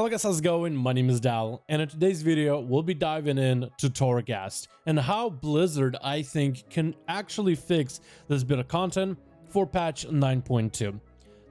Hello guys, how's it going? My name is Dal, and in today's video, we'll be diving in to Torghast and how Blizzard, I think, can actually fix this bit of content for patch 9.2.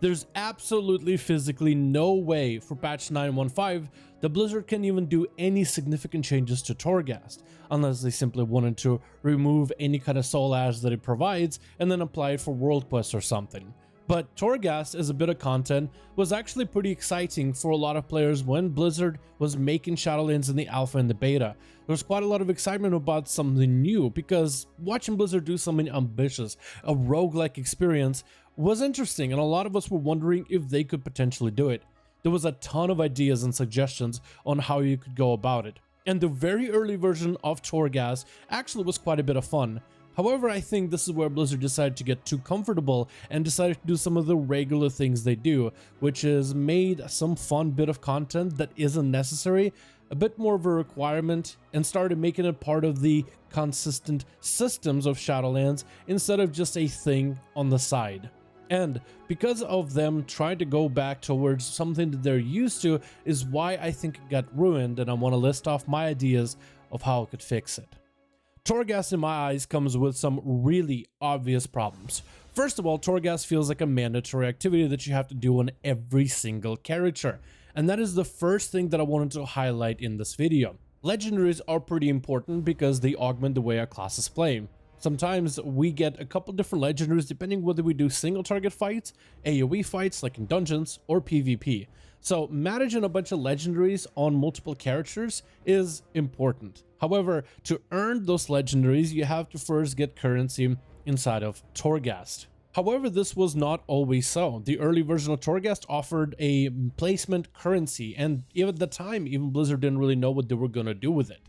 There's absolutely physically no way for patch 9.1.5 that Blizzard can even do any significant changes to Torghast, unless they simply wanted to remove any kind of soul ash that it provides and then apply it for world quests or something. But Torghast as a bit of content was actually pretty exciting for a lot of players when Blizzard was making Shadowlands in the alpha and the beta. There was quite a lot of excitement about something new because watching Blizzard do something ambitious, a roguelike experience, was interesting, and a lot of us were wondering if they could potentially do it. There was a ton of ideas and suggestions on how you could go about it, and the very early version of Torghast actually was quite a bit of fun. However, I think this is where Blizzard decided to get too comfortable and decided to do some of the regular things they do, which is made some fun bit of content that isn't necessary a bit more of a requirement and started making it part of the consistent systems of Shadowlands instead of just a thing on the side. And because of them trying to go back towards something that they're used to is why I think it got ruined, and I want to list off my ideas of how I could fix it. Torghast in my eyes comes with some really obvious problems. First of all, Torghast feels like a mandatory activity that you have to do on every single character, and that is the first thing that I wanted to highlight in this video. Legendaries are pretty important because they augment the way our classes play. Sometimes we get a couple different legendaries depending whether we do single target fights, AoE fights like in dungeons, or PvP. So managing a bunch of legendaries on multiple characters is important. However, to earn those legendaries, you have to first get currency inside of Torghast. However, this was not always so. The early version of Torghast offered a placement currency, and even at the time, even Blizzard didn't really know what they were going to do with it.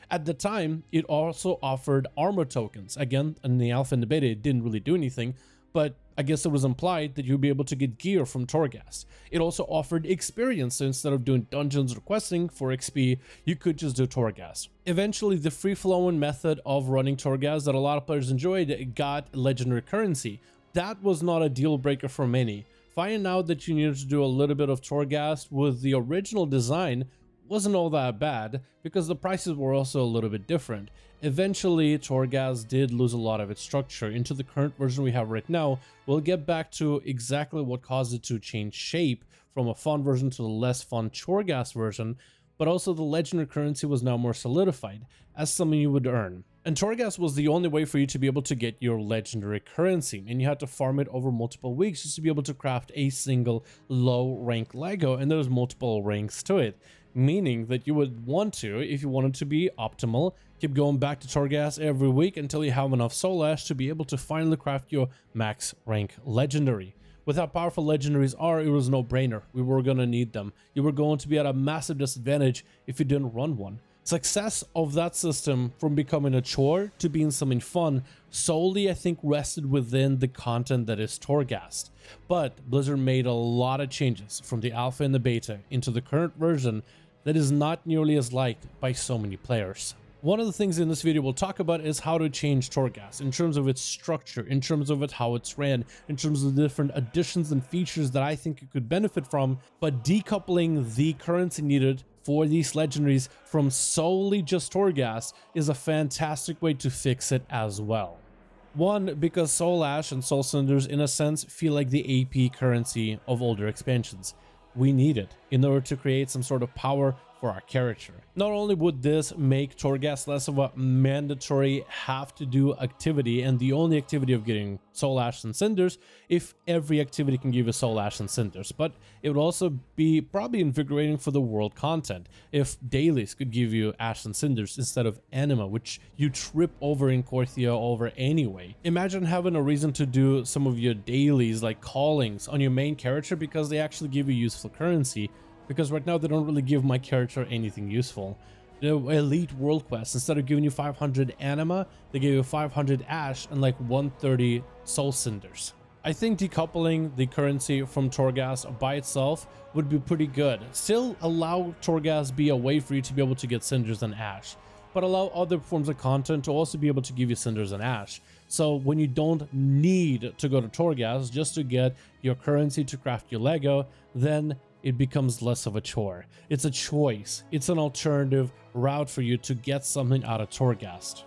At the time, it also offered armor tokens. Again, in the alpha and the beta, it didn't really do anything, but I guess it was implied that you'd be able to get gear from Torghast. It also offered experience, so instead of doing dungeons or questing for XP, you could just do Torghast. Eventually, the free-flowing method of running Torghast that a lot of players enjoyed got legendary currency. That was not a deal breaker for many. Finding out that you needed to do a little bit of Torghast with the original design wasn't all that bad because the prices were also a little bit different. Eventually, Torghast did lose a lot of its structure into the current version we have right now. We'll get back to exactly what caused it to change shape from a fun version to the less fun Torghast version, but also the legendary currency was now more solidified as something you would earn. And Torghast was the only way for you to be able to get your legendary currency, and you had to farm it over multiple weeks just to be able to craft a single low rank Lego, and there's multiple ranks to it, meaning that you would want to, if you wanted to be optimal, keep going back to Torghast every week until you have enough soul ash to be able to finally craft your max rank legendary. With how powerful legendaries are, it was no brainer. We were going to need them. You were going to be at a massive disadvantage if you didn't run one. Success of that system from becoming a chore to being something fun solely, I think, rested within the content that is Torghast. But Blizzard made a lot of changes from the alpha and the beta into the current version that is not nearly as liked by so many players. One of the things in this video we'll talk about is how to change Torghast in terms of its structure, in terms of how it's ran, in terms of the different additions and features that I think it could benefit from, but decoupling the currency needed for these legendaries from solely just Torghast is a fantastic way to fix it as well. One, because Soul Ash and Soul Cinders in a sense feel like the AP currency of older expansions. We need it in order to create some sort of power for our character. Not only would this make Torghast less of a mandatory have-to-do activity and the only activity of getting Soul Ash and Cinders if every activity can give you Soul Ash and Cinders, but it would also be probably invigorating for the world content if dailies could give you Ash and Cinders instead of Anima, which you trip over in Korthia over anyway. Imagine having a reason to do some of your dailies like callings on your main character because they actually give you useful currency, because right now they don't really give my character anything useful. The elite world quests, instead of giving you 500 anima, they give you 500 ash and like 130 soul cinders. I think decoupling the currency from Torghast by itself would be pretty good. Still allow Torghast be a way for you to be able to get cinders and ash, but allow other forms of content to also be able to give you cinders and ash. So when you don't need to go to Torghast just to get your currency to craft your Lego, then it becomes less of a chore. It's a choice. It's an alternative route for you to get something out of Torghast.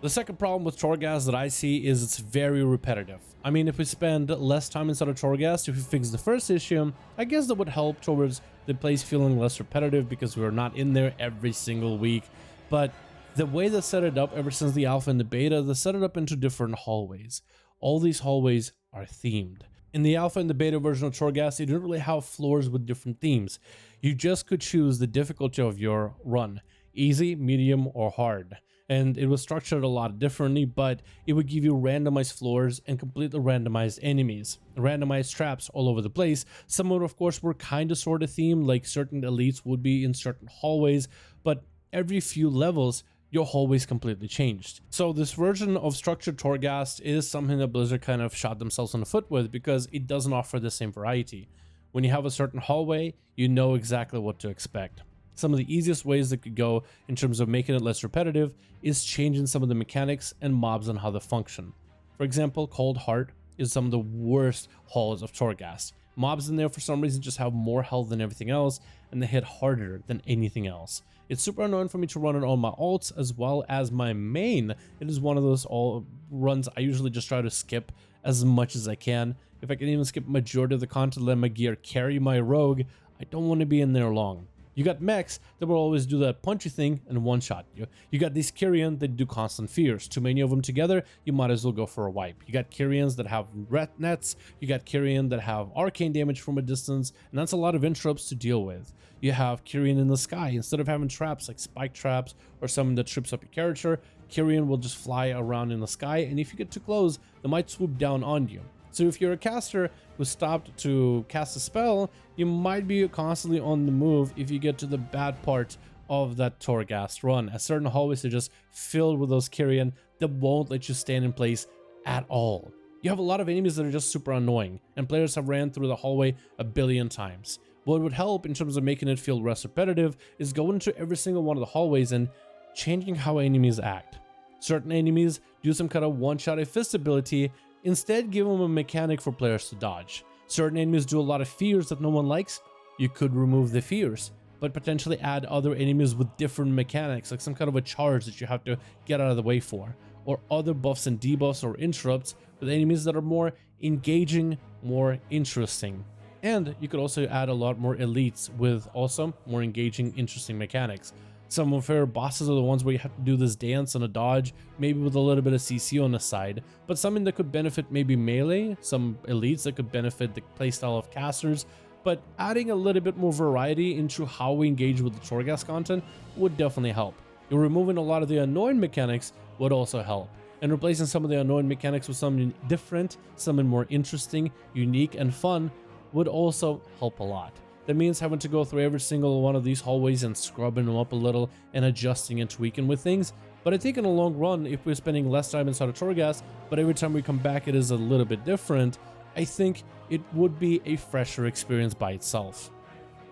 The second problem with Torghast that I see is it's very repetitive. I mean, if we spend less time inside of Torghast, if we fix the first issue, I guess that would help towards the place feeling less repetitive because we're not in there every single week. But the way they set it up ever since the alpha and the beta, they set it up into different hallways. All these hallways are themed. In the alpha and the beta version of Torghast, you didn't really have floors with different themes. You just could choose the difficulty of your run, easy, medium, or hard. And it was structured a lot differently, but it would give you randomized floors and completely randomized enemies, randomized traps all over the place. Some of them, of course, were kind of sort of themed, like certain elites would be in certain hallways, but every few levels, your hallways completely changed. So this version of structured Torghast is something that Blizzard kind of shot themselves in the foot with because it doesn't offer the same variety. When you have a certain hallway, you know exactly what to expect. Some of the easiest ways that could go in terms of making it less repetitive is changing some of the mechanics and mobs and how they function. For example, Cold Heart is some of the worst halls of Torghast. Mobs in there for some reason just have more health than everything else, and they hit harder than anything else. It's super annoying for me to run it on my alts as well as my main. It is one of those all runs I usually just try to skip as much as I can. If I can even skip majority of the content, let my gear carry my rogue, I don't want to be in there long. You got mechs that will always do that punchy thing and one-shot you. You got these Kyrian that do constant fears. Too many of them together, you might as well go for a wipe. You got Kyrians that have red nets. You got Kyrian that have arcane damage from a distance, and that's a lot of interrupts to deal with. You have Kyrian in the sky. Instead of having traps like spike traps or something that trips up your character, Kyrian will just fly around in the sky, and if you get too close, they might swoop down on you. So if you're a caster who stopped to cast a spell, you might be constantly on the move if you get to the bad part of that Torghast run, as certain hallways are just filled with those Kyrian that won't let you stand in place at all. You have a lot of enemies that are just super annoying, and players have ran through the hallway a billion times. What would help in terms of making it feel less repetitive is going into every single one of the hallways and changing how enemies act. Certain enemies do some kind of one-shot a fist ability. Instead, give them a mechanic for players to dodge. Certain enemies do a lot of fears that no one likes. You could remove the fears, but potentially add other enemies with different mechanics, like some kind of a charge that you have to get out of the way for, or other buffs and debuffs or interrupts with enemies that are more engaging, more interesting. And you could also add a lot more elites with also more engaging, interesting mechanics. Some of my favorite bosses are the ones where you have to do this dance and a dodge, maybe with a little bit of CC on the side, but something that could benefit maybe melee, some elites that could benefit the playstyle of casters, but adding a little bit more variety into how we engage with the Torghast content would definitely help. You're removing a lot of the annoying mechanics would also help, and replacing some of the annoying mechanics with something different, something more interesting, unique, and fun would also help a lot. That means having to go through every single one of these hallways and scrubbing them up a little and adjusting and tweaking with things. But I think in the long run, if we're spending less time inside of Torghast, but every time we come back it is a little bit different, I think it would be a fresher experience by itself.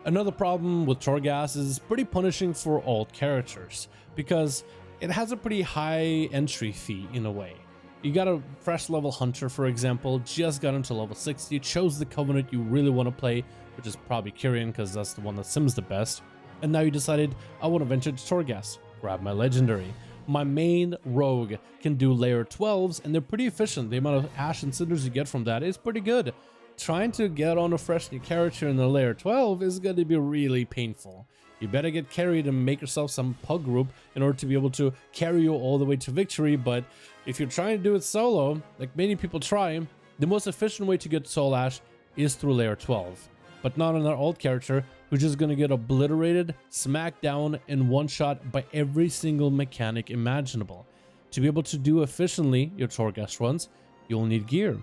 Another problem with Torghast is pretty punishing for alt characters, because it has a pretty high entry fee in a way. You got a fresh level hunter, for example, just got into level 60, chose the covenant you really want to play, which is probably Kyrian because that's the one that sims the best, and now you decided, I want to venture to Torghast, grab my legendary. My main rogue can do layer 12s, and they're pretty efficient. The amount of ash and cinders you get from that is pretty good. Trying to get on a fresh new character in the layer 12 is going to be really painful. You better get carried and make yourself some pug group in order to be able to carry you all the way to victory, but if you're trying to do it solo, like many people try, the most efficient way to get soul ash is through layer 12. But not on our alt character, who's just going to get obliterated, smacked down, and one-shot by every single mechanic imaginable. To be able to do efficiently your Torghast runs, you'll need gear.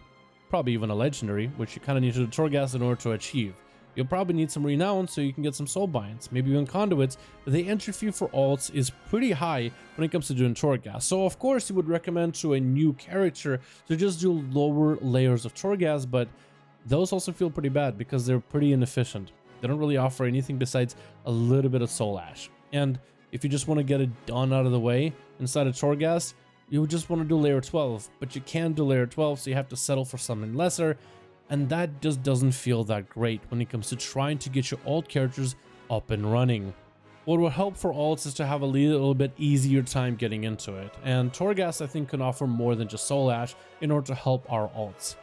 Probably even a legendary, which you kind of need to do Torghast in order to achieve. You'll probably need some renown so you can get some soul binds, maybe even conduits. The entry fee for alts is pretty high when it comes to doing Torghast. So of course you would recommend to a new character to just do lower layers of Torghast, but those also feel pretty bad because they're pretty inefficient. They don't really offer anything besides a little bit of soul ash. And if you just want to get it done out of the way inside of Torghast, you would just want to do layer 12, but you can't do layer 12, so you have to settle for something lesser. and that just doesn't feel that great when it comes to trying to get your alt characters up and running. What will help for alts is to have a little bit easier time getting into it, and Torghast I think can offer more than just Soul Ash in order to help our alts.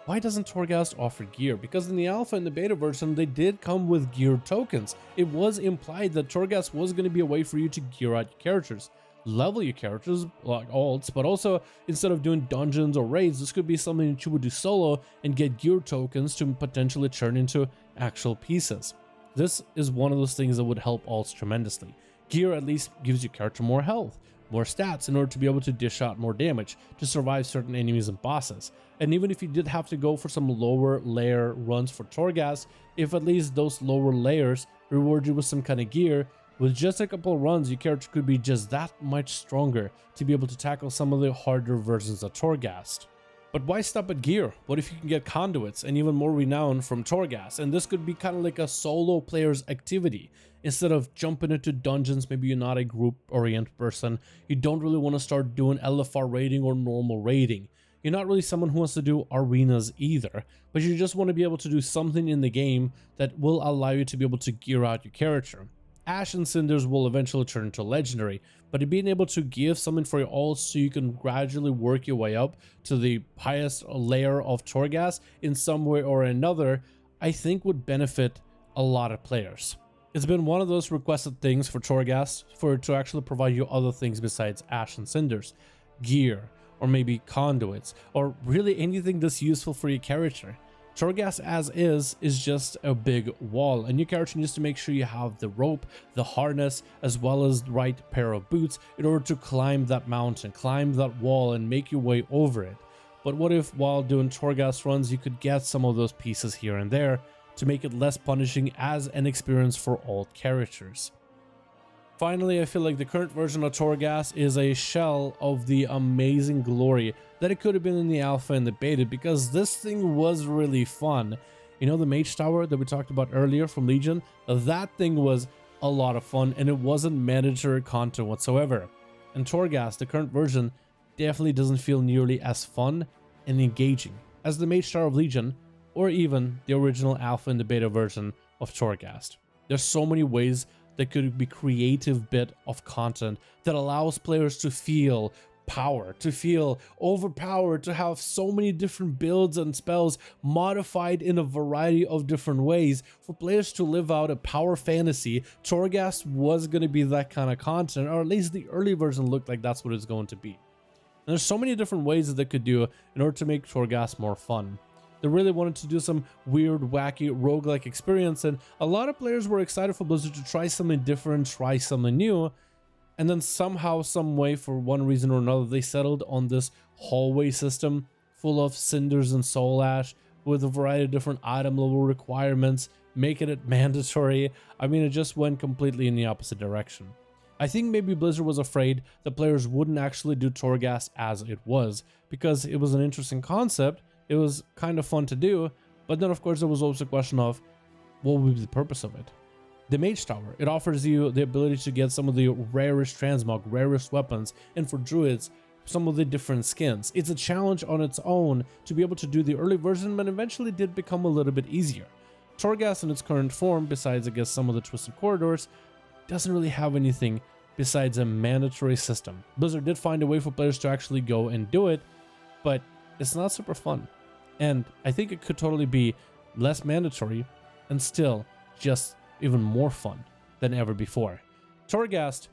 Why doesn't Torghast offer gear? Because in the alpha and the beta version, they did come with gear tokens. It was implied that Torghast was going to be a way for you to gear out your characters, level your characters like alts, but also instead of doing dungeons or raids, this could be something that you would do solo and get gear tokens to potentially turn into actual pieces. This is one of those things that would help alts tremendously. Gear at least gives your character more health, more stats in order to be able to dish out more damage to survive certain enemies and bosses. And even if you did have to go for some lower layer runs for Torghast, if at least those lower layers reward you with some kind of gear, with just a couple runs your character could be just that much stronger to be able to tackle some of the harder versions of Torghast. But why stop at gear? What if you can get conduits and even more renown from Torghast? And this could be kind of like a solo player's activity. Instead of jumping into dungeons, maybe you're not a group-oriented person, you don't really want to start doing LFR raiding or normal raiding. You're not really someone who wants to do arenas either, but you just want to be able to do something in the game that will allow you to be able to gear out your character. Ash and Cinders will eventually turn into legendary, but being able to give something for your alts so you can gradually work your way up to the highest layer of Torghast in some way or another, I think would benefit a lot of players. It's been one of those requested things for Torghast for it to actually provide you other things besides Ash and Cinders, gear, or maybe conduits, or really anything that's useful for your character. Torghast as is just a big wall, and your character needs to make sure you have the rope, the harness, as well as the right pair of boots in order to climb that mountain, climb that wall, and make your way over it. But what if while doing Torghast runs you could get some of those pieces here and there to make it less punishing as an experience for alt characters? Finally, I feel like the current version of Torghast is a shell of the amazing glory that it could have been in the alpha and the beta, because this thing was really fun. You know, the Mage Tower that we talked about earlier from Legion, that thing was a lot of fun and it wasn't mandatory content whatsoever. And Torghast, the current version, definitely doesn't feel nearly as fun and engaging as the Mage Tower of Legion or even the original alpha and the beta version of Torghast. There's so many ways that could be creative bit of content that allows players to feel power, to feel overpowered, to have so many different builds and spells modified in a variety of different ways for players to live out a power fantasy. Torghast was going to be that kind of content, or at least the early version looked like that's what it's going to be. And there's so many different ways that they could do in order to make Torghast more fun. They really wanted to do some weird, wacky, roguelike experience, and a lot of players were excited for Blizzard to try something different, try something new, and then somehow, some way, for one reason or another, they settled on this hallway system full of Cinders and Soul Ash with a variety of different item level requirements, making it mandatory. I mean, it just went completely in the opposite direction. I think maybe Blizzard was afraid that players wouldn't actually do Torghast as it was, because it was an interesting concept. It was kind of fun to do, but then of course there was also a question of what would be the purpose of it. The Mage Tower, it offers you the ability to get some of the rarest transmog, rarest weapons, and for druids, some of the different skins. It's a challenge on its own to be able to do the early version, but eventually did become a little bit easier. Torghast in its current form, besides I guess some of the Twisted Corridors, doesn't really have anything besides a mandatory system. Blizzard did find a way for players to actually go and do it, but it's not super fun. And I think it could totally be less mandatory and still just even more fun than ever before. Torghast,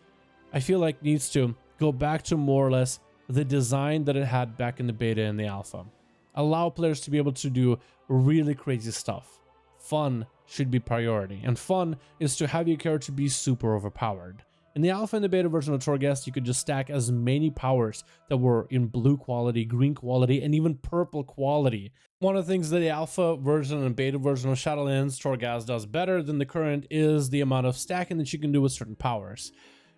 I feel like, needs to go back to more or less the design that it had back in the beta and the alpha. Allow players to be able to do really crazy stuff. Fun should be priority, and fun is to have your character be super overpowered. In the alpha and the beta version of Torghast, you could just stack as many powers that were in blue quality, green quality, and even purple quality. One of the things that the alpha version and beta version of Shadowlands Torghast does better than the current is the amount of stacking that you can do with certain powers.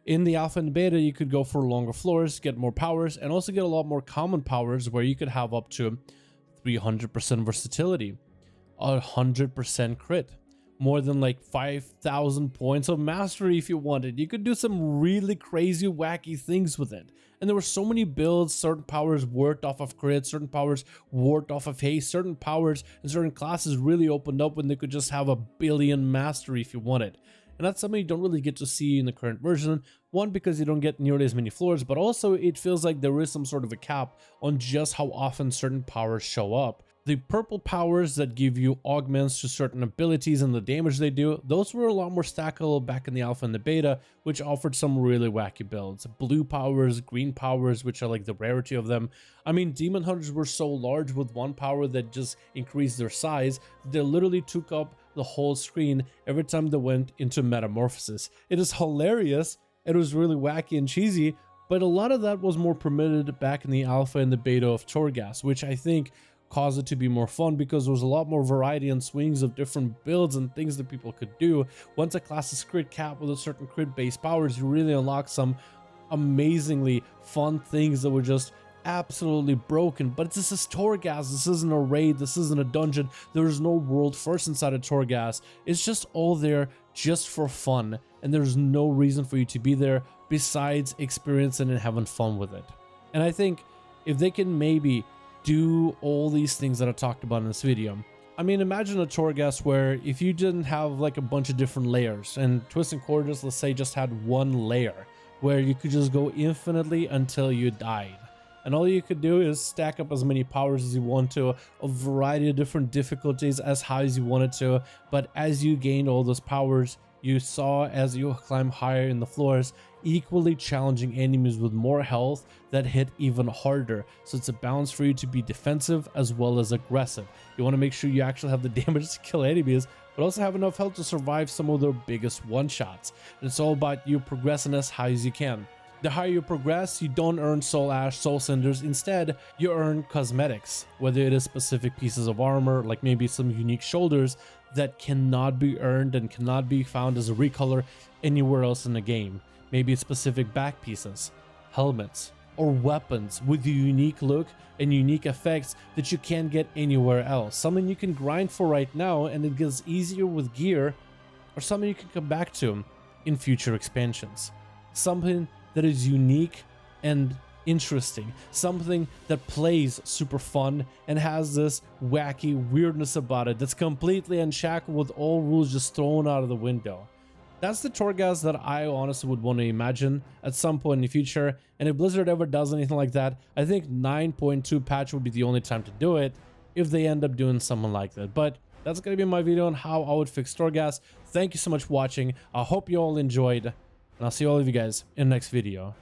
In the alpha and beta, you could go for longer floors, get more powers, and also get a lot more common powers where you could have up to 300% versatility, 100% crit, more than like 5,000 points of mastery if you wanted. You could do some really crazy, wacky things with it. And there were so many builds, certain powers worked off of crit, certain powers worked off of haste, certain powers and certain classes really opened up when they could just have a billion mastery if you wanted. And that's something you don't really get to see in the current version. One, because you don't get nearly as many floors, but also it feels like there is some sort of a cap on just how often certain powers show up. The purple powers that give you augments to certain abilities and the damage they do, those were a lot more stackable back in the alpha and the beta, which offered some really wacky builds. Blue powers, green powers, which are like the rarity of them. I mean, demon hunters were so large with one power that just increased their size, they literally took up the whole screen every time they went into metamorphosis. It is hilarious, it was really wacky and cheesy, but a lot of that was more permitted back in the alpha and the beta of Torghast, which I think caused it to be more fun because there was a lot more variety and swings of different builds and things that people could do. Once a class is crit cap with a certain crit based powers, you really unlock some amazingly fun things that were just absolutely broken. But this is Torghast, this isn't a raid, this isn't a dungeon, there's no world first inside of Torghast. It's just all there just for fun, and there's no reason for you to be there besides experiencing and having fun with it. And I think if they can maybe do all these things that I talked about in this video. I mean, imagine a Torghast where if you didn't have like a bunch of different layers, and Twisted Corridors, let's say, just had one layer where you could just go infinitely until you died. And all you could do is stack up as many powers as you want to, a variety of different difficulties as high as you wanted to, but as you gained all those powers, you saw as you climb higher in the floors, equally challenging enemies with more health that hit even harder. So it's a balance for you to be defensive as well as aggressive. You want to make sure you actually have the damage to kill enemies, but also have enough health to survive some of their biggest one-shots. And it's all about you progressing as high as you can. The higher you progress, you don't earn soul ash, soul cinders. Instead, you earn cosmetics, whether it is specific pieces of armor, like maybe some unique shoulders that cannot be earned and cannot be found as a recolor anywhere else in the game. Maybe it's specific back pieces, helmets, or weapons with a unique look and unique effects that you can't get anywhere else. Something you can grind for right now and it gets easier with gear, or something you can come back to in future expansions. Something that is unique and interesting, something that plays super fun and has this wacky weirdness about it that's completely unshackled with all rules just thrown out of the window. That's the Torghast that I honestly would want to imagine at some point in the future, and if Blizzard ever does anything like that, I think 9.2 patch would be the only time to do it if they end up doing something like that. But that's gonna be my video on how I would fix Torghast. Thank you so much for watching. I hope you all enjoyed, and I'll see all of you guys in the next video.